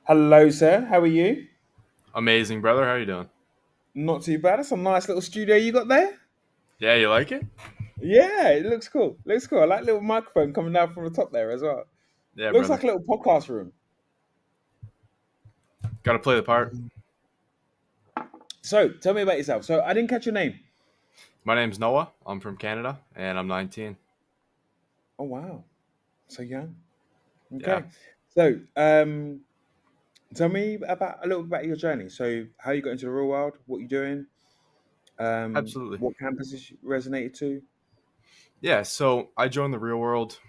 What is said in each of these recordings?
Hello, sir. How are you? Amazing, brother. How you doing? Not too bad. That's a nice little studio you got there. Yeah, you like it? Yeah, it looks cool. Looks cool. I like little microphone coming down from the top there as well. Yeah, Looks brother. like a little podcast room. Got to play the part. So, tell me about yourself. So, I didn't catch your name. My name's Noah. I'm from Canada, and I'm 19. Oh wow, so young. Yeah, Okay. So, tell me about a little bit about your journey. So, how you got into the real world? What you doing? absolutely. What campuses you resonated to? Yeah, so I joined the real world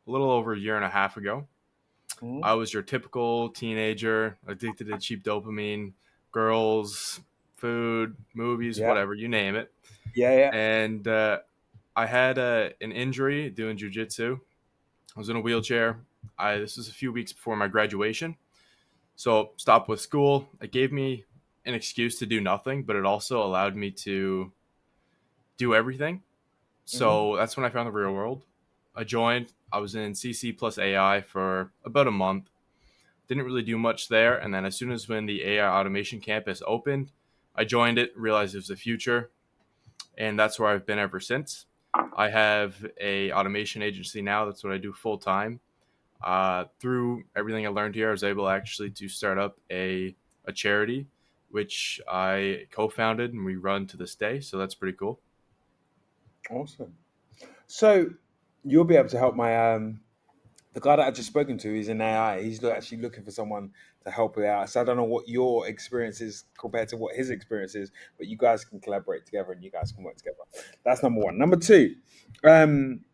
a little over a year and a half ago. Mhm. I was your typical teenager, addicted to cheap dopamine, girls, food, movies, Yeah, whatever, you name it. yeah, yeah. And I had an injury doing jiu-jitsu. I was in a wheelchair. This was a few weeks before my graduation. So stopped with school. It gave me an excuse to do nothing, but it also allowed me to do everything. Hmm. So that's when I found the real world. I joined. I was in CC plus AI for about a month. Didn't really do much there, and then as soon as when the AI automation campus opened, I joined it. Realized it was the future, and that's where I've been ever since. I have a automation agency now. That's what I do full time. Through everything I learned here, I was able actually to start up a charity, which I co-founded and we run to this day. So that's pretty cool. Awesome. So, you'll be able to help my the guy that I've just spoken to is in AI. He's actually looking for someone to help it out. So I don't know what your experience is compared to what his experience is, but you guys can collaborate together and you guys can work together. That's number one. Number two, um,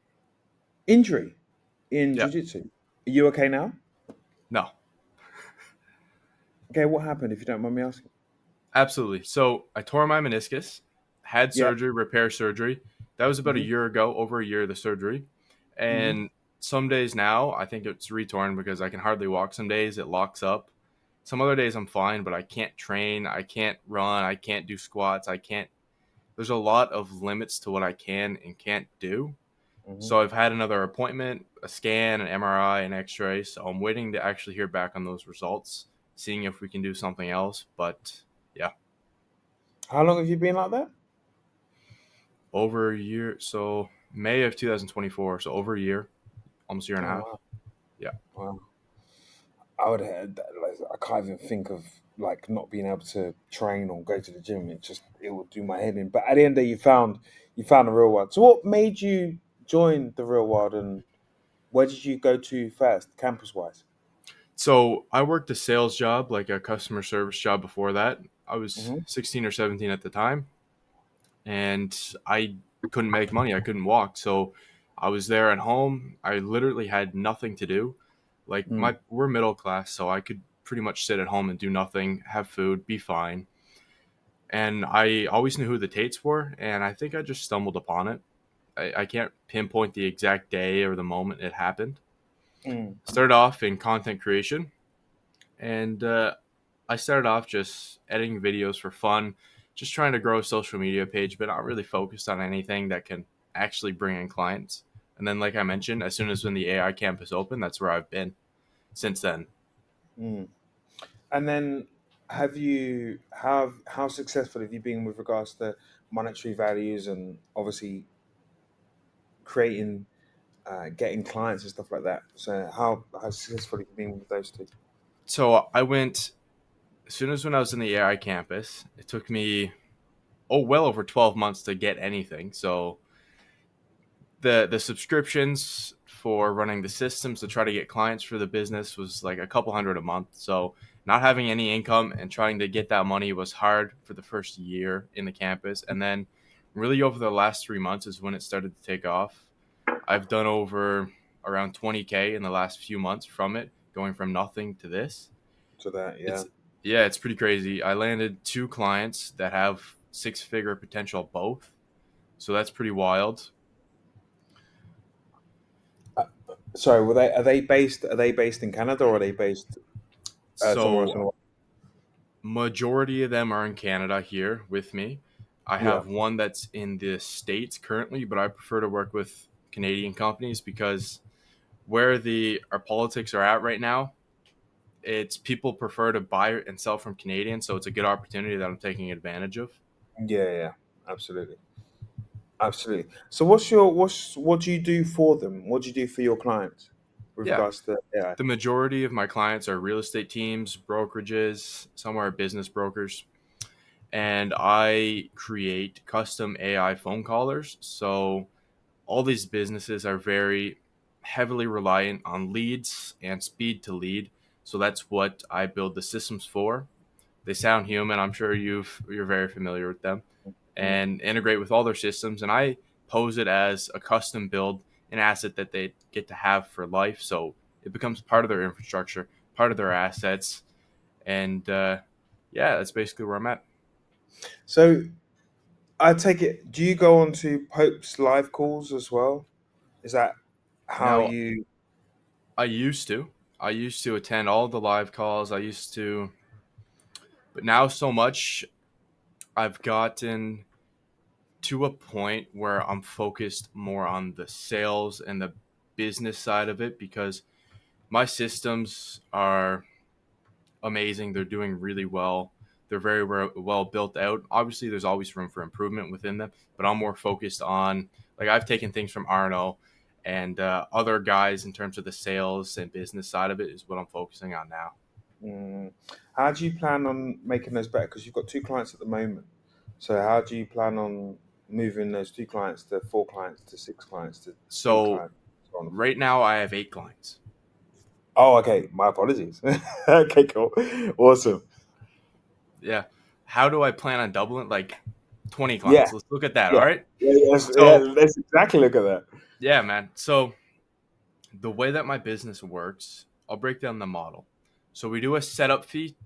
injury in Yeah. jiu-jitsu. Are you okay now? No, Okay, what happened if you don't mind me asking? absolutely. So I tore my meniscus, had Yeah. surgery, repair surgery. That was about a Hmm. year ago, over a year, the surgery. Hmm. And some days now, I think it's retorn because I can hardly walk. Some days it locks up. Some other days I'm fine, but I can't train. I can't run. I can't do squats. I can't. There's a lot of limits to what I can and can't do. Hmm. So I've had another appointment, a scan, an MRI, an X-ray. So I'm waiting to actually hear back on those results, seeing if we can do something else. But yeah, How long have you been like that? over a year. So May of 2024. So over a year, almost a year and a Oh half. wow. Yeah. Wow. I would have, like, I can't even think of like not being able to train or go to the gym. It would do my head in. But at the end of the day, you found the real world. So what made you join the real world, and where did you go to first, campus wise? So I worked a sales job, like a customer service job before that. I was Hmm. 16 or 17 at the time, and I couldn't make money. I couldn't walk. So I was there at home. I literally had nothing to do. Like Mm. we're middle class, so I could pretty much sit at home and do nothing, have food, be fine. And I always knew who the Tates were, and I think I just stumbled upon it. I can't pinpoint the exact day or the moment it happened. Mm. Started off in content creation, and I started off just editing videos for fun, just trying to grow a social media page, but not really focused on anything that can actually bring in clients. And then, like I mentioned, as soon as when the AI campus opened, that's where I've been since then. Mm. And then how successful have you been with regards to monetary values and obviously creating getting clients and stuff like that? So how successful have you been with those two? So I went as soon as when I was in the AI campus. It took me well over 12 months to get anything. So the subscriptions for running the systems to try to get clients for the business was like a couple hundred a month. So not having any income and trying to get that money was hard for the first year in the campus. And then really over the last 3 months is when it started to take off. I've done over around 20K in the last few months from it, going from nothing to this. To that, yeah. It's yeah, it's pretty crazy. I landed two clients that have six-figure potential both. So that's pretty wild. Uh, Sorry, are they based in Canada or are they based somewhere else So in the world? majority of them are in Canada here with me. I Yeah. have one that's in the States currently, but I prefer to work with Canadian companies because where the our politics are at right now, It's people prefer to buy and sell from Canadians, so it's a good opportunity that I'm taking advantage of. Yeah, yeah, absolutely, absolutely. So, what do you do for them? What do you do for your clients with Yeah, regards to AI? the majority of my clients are real estate teams, brokerages, some are business brokers, and I create custom AI phone callers. So all these businesses are very heavily reliant on leads and speed to lead. So that's what I build the systems for. They sound human. I'm sure you're very familiar with them, Mm. and integrate with all their systems. And I pose it as a custom build, an asset that they get to have for life. So it becomes part of their infrastructure, part of their assets, and yeah, that's basically where I'm at So, I take it. Do you go on to Pope's live calls as well? Is that how now. you? I used to. I used to attend all the live calls. I used to, but now so much I've gotten to a point where I'm focused more on the sales and the business side of it because my systems are amazing. They're doing really well. They're very well built out. Obviously, there's always room for improvement within them, but I'm more focused on like I've taken things from Arno and other guys in terms of the sales and business side of it is what I'm focusing on now. Mm, how do you plan on making those better? Because you've got two clients at the moment. So, how do you plan on moving those two clients to four clients to six clients to eight So clients, so on and so right forth? now I have 8 clients. Oh, okay. My apologies. Okay, cool. Awesome. Yeah. How do I plan on doubling? Like 20 Yeah, clients. Let's look at that. All yeah, right. yeah. Yeah, So let's exactly look at that. yeah, man. So the way that my business works, I'll break down the model. So we do a setup fee.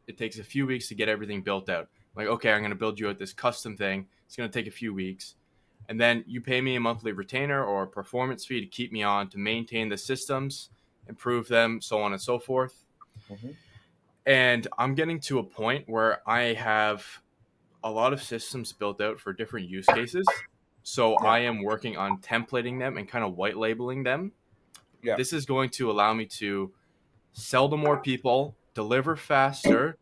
It takes a few weeks to get everything built out. Like, okay, I'm going to build you out this custom thing. It's going to take a few weeks. And then you pay me a monthly retainer or a performance fee to keep me on to maintain the systems, improve them, so on and so forth. Hmm. And I'm getting to a point where I have a lot of systems built out for different use cases. So Yeah, I am working on templating them and kind of white labeling them. yeah, This is going to allow me to sell to more people, deliver faster,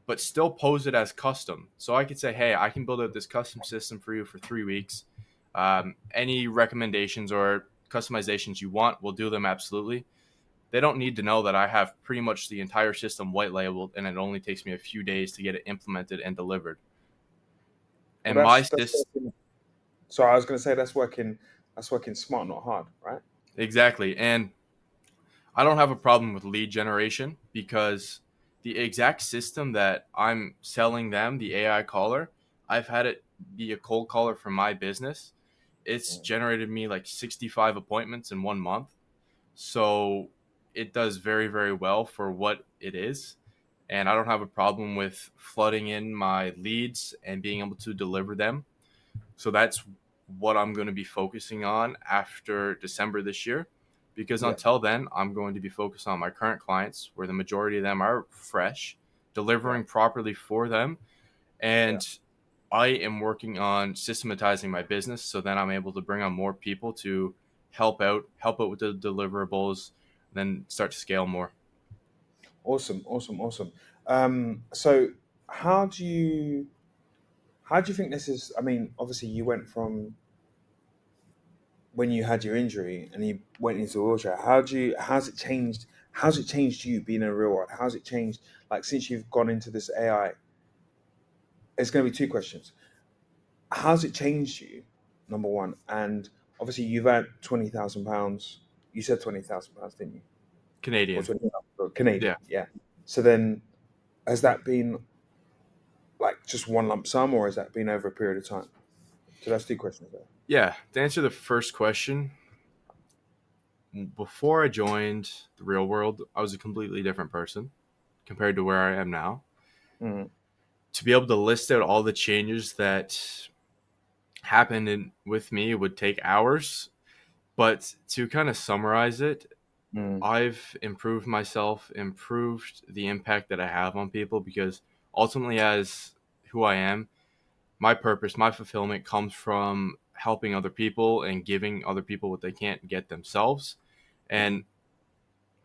but still pose it as custom. So I could say, hey, I can build out this custom system for you for 3 weeks. Any recommendations or customizations you want, we'll do them absolutely. They don't need to know that I have pretty much the entire system white labeled and it only takes me a few days to get it implemented and delivered. well, And my that's system, working. So I was going to say that's working. That's working smart, not hard, right? exactly. And I don't have a problem with lead generation because the exact system that I'm selling them, the AI caller, I've had it be a cold caller for my business. It's Mm. generated me like 65 appointments in 1 month. So it does very, very well for what it is. And I don't have a problem with flooding in my leads and being able to deliver them. So that's what I'm going to be focusing on after December this year. Because Yeah, until then, I'm going to be focused on my current clients, where the majority of them are fresh, yeah, delivering properly for them. yeah. And I am working on systematizing my business so then I'm able to bring on more people to help out with the deliverables, then start to scale more. Awesome, awesome, awesome. So how do you how do you think this is? I mean, obviously you went from when you had your injury and you went into a wheelchair. How's it changed? How's it changed you being in a real world? How's it changed like since you've gone into this AI? It's going to be two questions. How's it changed you? Number one, and obviously you've earned £20,000. You said £20,000, didn't you? Or Canadian. 20,000 Yeah. Canadian, yeah. So then, has that been like just one lump sum, or has that been over a period of time? So that's two questions there. Yeah. To answer the first question, before I joined the real world, I was a completely different person compared to where I am now. Mm, To be able to list out all the changes that happened with me would take hours, but to kind of summarize it, mm, I've improved myself, improved the impact that I have on people because ultimately, as who I am, my purpose, my fulfillment comes from helping other people and giving other people what they can't get themselves. mm, And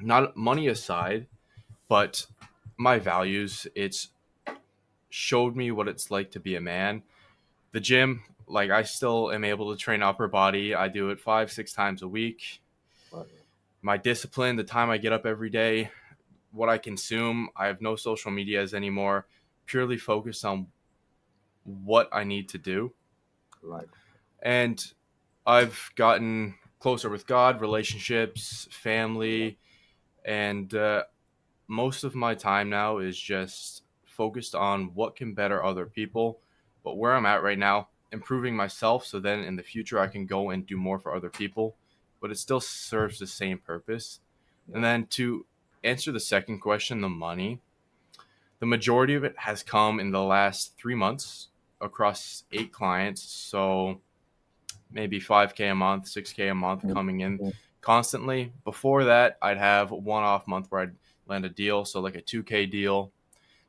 not money aside, but my values, it's showed me what it's like to be a man. The gym, like I still am able to train upper body. I do it 5, 6 times a week. Right. My discipline, the time I get up every day, what I consume, I have no social medias anymore. Purely focused on what I need to do. Like, And I've gotten closer with God, relationships, family, and most of my time now is just focused on what can better other people. But where I'm at right now, improving myself so then in the future I can go and do more for other people. But it still serves the same purpose. And yeah. then to answer the second question, the money, the majority of it has come in the last 3 months across 8 clients. So maybe 5K a month, 6K a month coming in Mm-hmm. constantly. Before that, I'd have a one off month where I'd land a deal. So, like a 2K deal,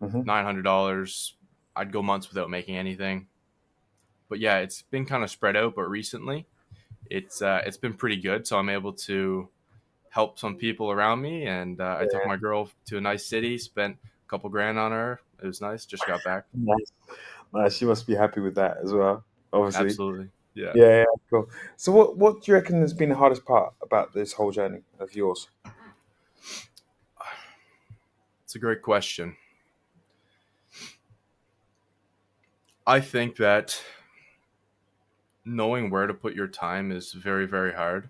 Mm-hmm. $900. I'd go months without making anything. But yeah, it's been kind of spread out. But recently, it's been pretty good. So I'm able to help some people around me. And I took Yeah. my girl to a nice city, spent a couple grand on her. It was nice. Just got back. Nice. Nice. She must be happy with that as well, obviously. Absolutely. Yeah. Yeah, yeah, cool. So what do you reckon has been the hardest part about this whole journey of yours? It's a great question. I think that knowing where to put your time is very, very hard.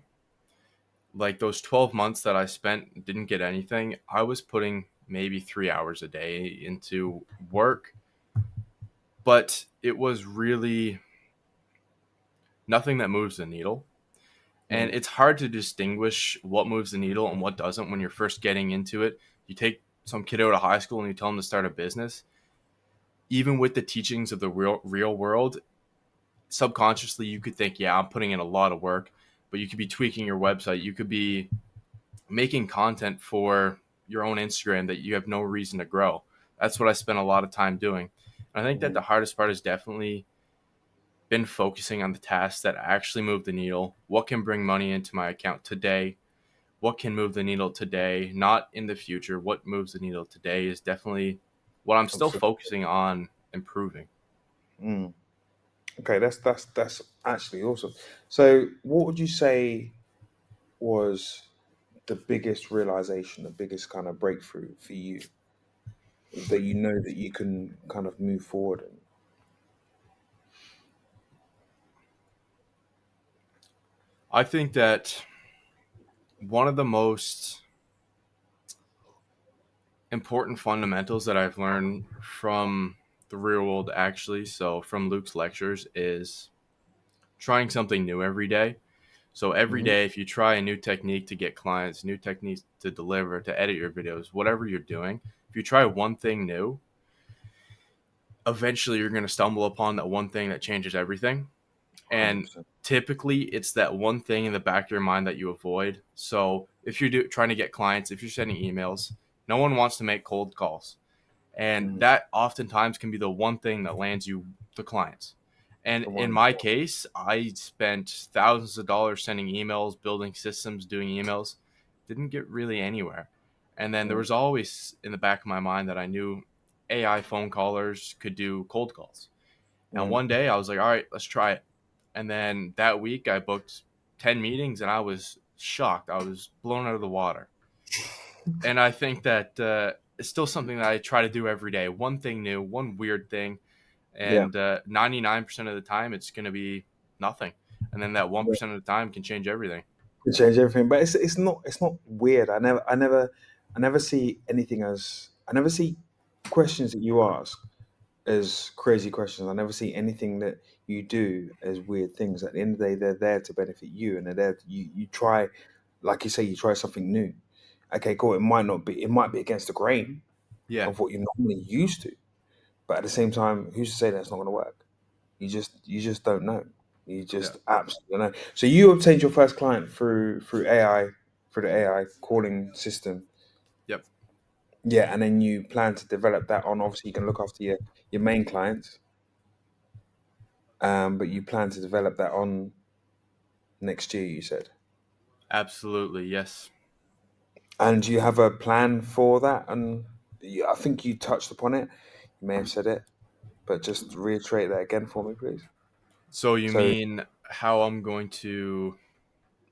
Like those 12 months that I spent didn't get anything, I was putting maybe 3 hours a day into work, but it was really nothing that moves the needle. And Mm, it's hard to distinguish what moves the needle and what doesn't when you're first getting into it. You take some kid out of high school and you tell them to start a business. Even with the teachings of the real world, subconsciously you could think, yeah, I'm putting in a lot of work, but you could be tweaking your website. You could be making content for your own Instagram that you have no reason to grow. That's what I spent a lot of time doing. And I think that mm, the hardest part has definitely been focusing on the tasks that actually move the needle. What can bring money into my account today? What can move the needle today, not in the future? What moves the needle today is definitely what I'm still absolutely. focusing on improving. Mm. Okay, that's actually awesome. So, what would you say was the biggest realization, the biggest kind of breakthrough for you that you know that you can kind of move forward and I think that one of the most important fundamentals that I've learned from the real world, actually, so from Luke's lectures, is trying something new every day. So every Mhm. day, if you try a new technique to get clients, new techniques to deliver, to edit your videos, whatever you're doing, if you try one thing new, eventually you're going to stumble upon that one thing that changes everything. And 100%. typically, it's that one thing in the back of your mind that you avoid. So if you're trying to get clients, if you're sending emails, no one wants to make cold calls. And Mm. that oftentimes can be the one thing that lands you the clients. And The in one. my case, I spent thousands of dollars sending emails, building systems, doing emails, didn't get really anywhere. And then there Mm. was always in the back of my mind that I knew AI phone callers could do cold calls. And Mm. one day I was like, all right, let's try it. And then that week I booked 10 meetings and I was shocked. I was blown out of the water. And I think that it's still something that I try to do every day. One thing new, one weird thing, Yeah. and 99% of the time it's going to be nothing. And then that Yeah. 1% of the time can change everything. It change everything, but it's not weird. I never see anything as I never see questions that you ask as crazy questions. I never see anything that you do as weird things. At the end of the day, they're there to benefit you, and they're there. You try, like you say, you try something new. Okay, cool. It might be against the grain Yeah. of what you're normally used to, but at the same time, who's to say that's not going to work? You just don't know. You Yeah. just absolutely don't know. So you obtained your first client through AI, through the AI calling system. Yep. Yeah, and then you plan to develop that on. Obviously, you can look after your main clients, but you plan to develop that on next year. You said. Absolutely. Yes. And do you have a plan for that? And I think you touched upon it. You may have said it, but just reiterate that again for me, please. So you So mean how I'm going to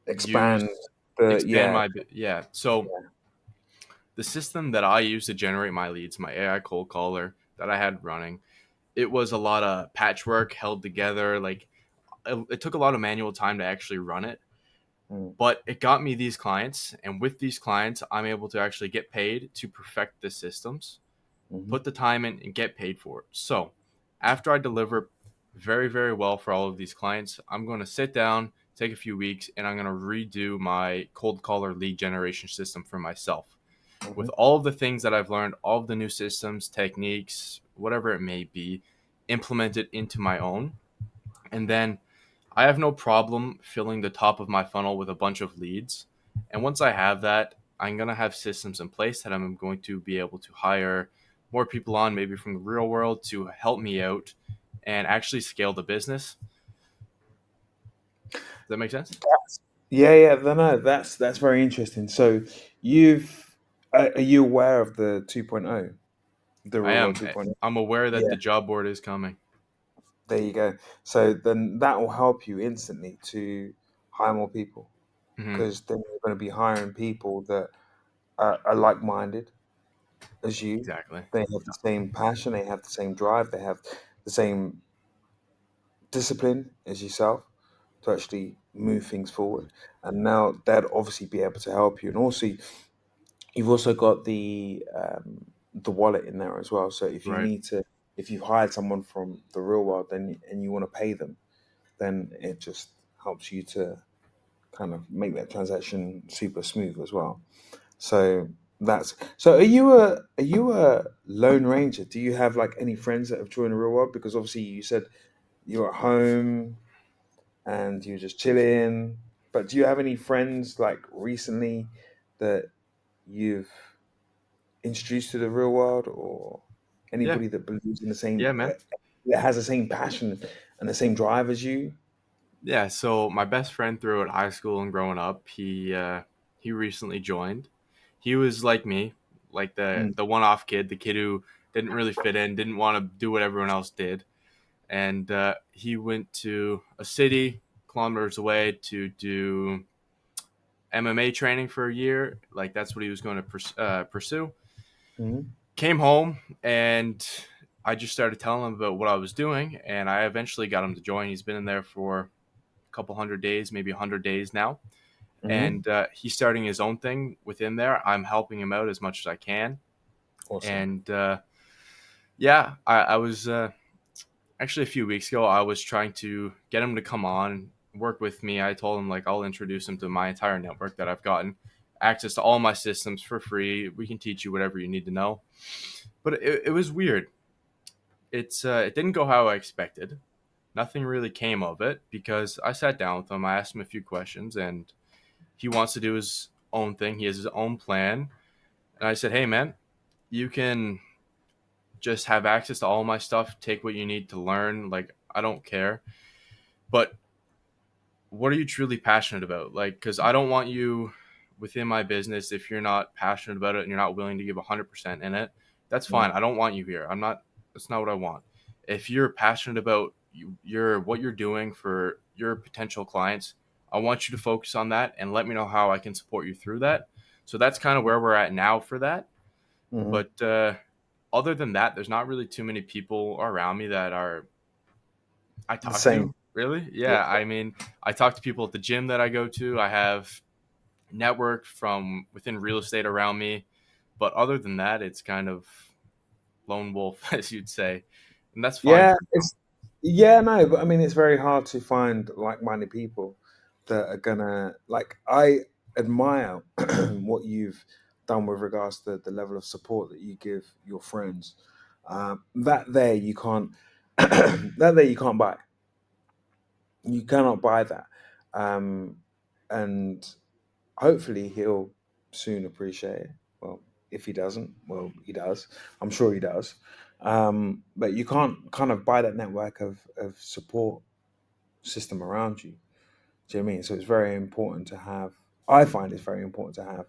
expand use the expand yeah. my yeah. So Yeah. the system that I use to generate my leads, my AI cold caller that I had running, it was a lot of patchwork held together. Like it took a lot of manual time to actually run it, Mm, but it got me these clients, and with these clients, I'm able to actually get paid to perfect the systems, hmm. put the time in, and get paid for it. So after I deliver very, very well for all of these clients, I'm going to sit down, take a few weeks, and I'm going to redo my cold caller lead generation system for myself Hmm. with all of the things that I've learned, all of the new systems, techniques, whatever it may be, implemented into my own. And then I have no problem filling the top of my funnel with a bunch of leads. And once I have that, I'm going to have systems in place that I'm going to be able to hire more people on, maybe from the real world, to help me out and actually scale the business. Does that make sense? Yeah, yeah, no, that's very interesting. So you've are you aware of the 2.0, the I real world am. 2.0? I'm aware that Yeah, the job board is coming. there you go. So then that will help you instantly to hire more people Hmm. because then you're going to be hiring people that are like-minded as you. Exactly. They have the same passion, they have the same drive, they have the same discipline as yourself to actually move things forward. And now they'd obviously be able to help you. And also, you've also got the wallet in there as well. So Right. if you hired someone from the real world, then and you want to pay them, then it just helps you to kind of make that transaction super smooth as well. So that's so. Are you a lone ranger? Do you have like any friends that have joined the real world? Because obviously you said you're at home and you're just chilling. But do you have any friends like recently that you've introduced to the real world, or Yeah. anybody that believes in the Yeah, same man. that has the same passion and the same drive as you? Yeah, so my best friend throughout high school and growing up, he recently joined. He was like me, like the Mm, the one-off kid, the kid who didn't really fit in, didn't want to do what everyone else did, and he went to a city kilometers away to do MMA training for a year. Like that's what he was going to pursue. mm, Came home and I just started telling him about what I was doing, and I eventually got him to join. He's been in there for a couple hundred days, maybe 100 days now, mm. and he's starting his own thing within there. I'm helping him out as much as I can, Awesome. and yeah, I was actually a few weeks ago. I was trying to get him to come on work with me. I told him like I'll introduce him to my entire network that I've gotten access to all my systems for free. We can teach you whatever you need to know. But it was weird. It didn't go how I expected. Nothing really came of it because I sat down with him. I asked him a few questions, and he wants to do his own thing. He has his own plan. And I said, hey, man, you can just have access to all my stuff, take what you need to learn. Like, I don't care. But what are you truly passionate about? Like, because I don't want you within my business if you're not passionate about it and you're not willing to give 100% in it. That's fine. Mm, I don't want you here. I'm not, that's not what I want. If you're passionate about what you're doing for your potential clients, I want you to focus on that and let me know how I can support you through that. So that's kind of where we're at now for that. mm. But other than that, there's not really too many people around me that are I The talk same. to. Really? Yeah. Yeah. I mean, I talk to people at the gym that I go to. I have network from within real estate around me. But other than that, it's kind of lone wolf, as you'd say. And that's fine Yeah, for now. it's yeah, no, but I mean, it's very hard to find like-minded people that are gonna like. I admire what you've done with regards to the level of support that you give your friends. That there you can't, that there you can't buy. You cannot buy that, um, and hopefully he'll soon appreciate it. Well, if he doesn't, well, he does. I'm sure he does. But you can't kind of buy that network of support system around you. Do you know what I mean? So it's very important to have. I find it's very important to have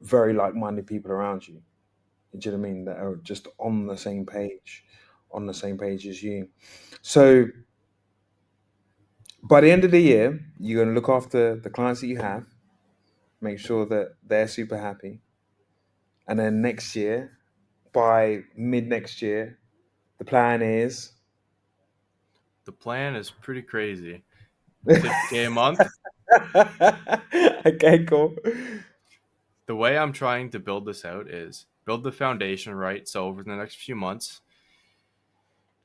very like-minded people around you. Do you know what I mean? That are just on the same page as you. So by the end of the year, you're going to look after the clients that you have, make sure that they're super happy, and then next year, by mid next year, the plan is. The plan is pretty crazy. 50K a month. Okay, cool. The way I'm trying to build this out is build the foundation right. So over the next few months,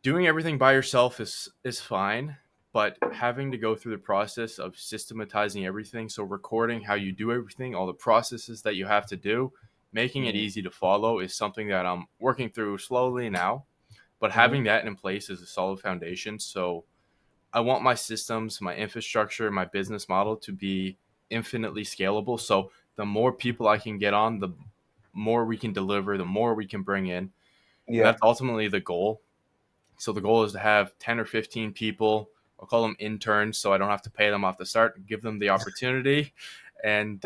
doing everything by yourself is fine, but having to go through the process of systematizing everything, so recording how you do everything, all the processes that you have to do, making it Mhm, easy to follow is something that I'm working through slowly now. But mhm. having that in place is a solid foundation. So I want my systems, my infrastructure, my business model to be infinitely scalable. So the more people I can get on, the more we can deliver, the more we can bring in. And Yeah. that's ultimately the goal. So the goal is to have 10 or 15 people. I'll call them interns so I don't have to pay them off the start, give them the opportunity, and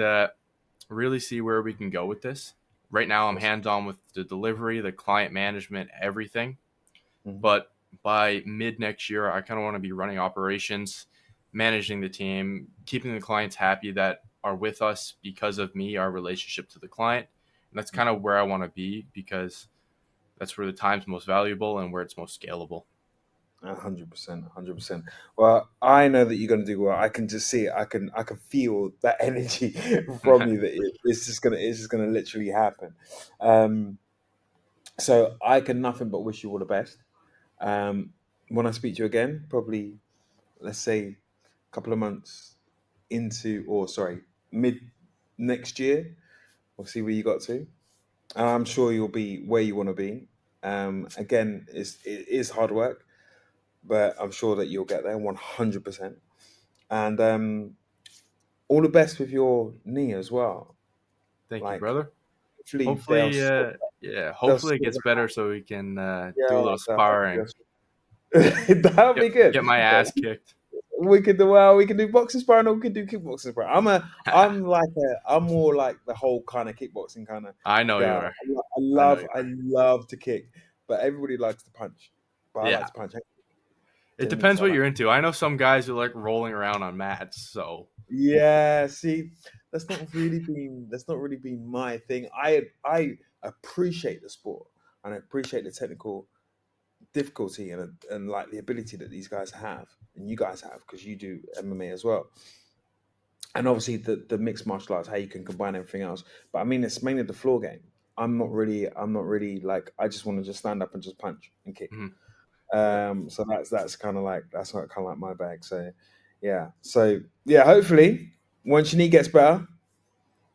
really see where we can go with this. Right now, I'm Awesome. hands on with the delivery, the client management, everything. Mhm. But by mid next year, I kind of want to be running operations, managing the team, keeping the clients happy that are with us because of me, our relationship to the client. And that's kind of where I want to be because that's where the time's most valuable and where it's most scalable. 100%, 100%. Well, I know that you're going to do well. I can just see it. I can feel that energy from you that it's just gonna literally happen. Um, so I can nothing but wish you all the best. Um, when I speak to you again, probably let's say a couple of months into, or sorry, mid next year, we'll see where you got to. I'm sure you'll be where you want to be. Again, it is hard work, but I'm sure that you'll get there 100%. And all the best with your knee as well. Thank you, Like, brother. hopefully they'll Hopefully, sort yeah, they'll hopefully it sort gets that better out. so we can do a Yeah, little so hopefully sparring. that'll Get be good. get my ass kicked. We can do well. We can do boxing sparring, or we can do kickboxing sparring. I'm more like the whole kind of kickboxing kind of I know you guy. are. I I know love you I are. love to kick, but everybody likes to punch. But I like Yeah, to punch. it Do you know what I mean? depends So I what like. you're into. I know some guys who like rolling around on mats. So Yeah, see, that's not really been my thing. I appreciate the sport and I appreciate the technical difficulty and like the ability that these guys have and you guys have because you do MMA as well. And obviously the mixed martial arts, how you can combine everything else. But I mean, it's mainly the floor game. I'm not really like I just want to just stand up and just punch and kick. mhm. Yeah. So that's kind of like my bag. So yeah, hopefully once your knee gets better,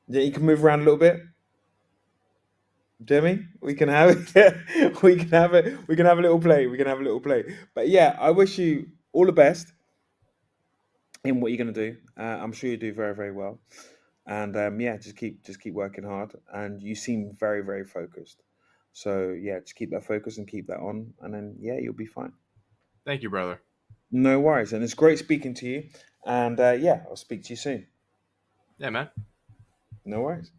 yeah, you can move around a little bit. Jimmy, we can have we can have a little play. We can have a little play. But yeah, I wish you all the best in what you're going to do. I'm sure you do very very well. And yeah, just keep working hard. And you seem very very focused. So yeah, just keep that focus and keep that on, and then yeah, you'll be fine. Thank you, brother. No worries. And it's great speaking to you. And yeah, I'll speak to you soon. Yeah, man. No worries.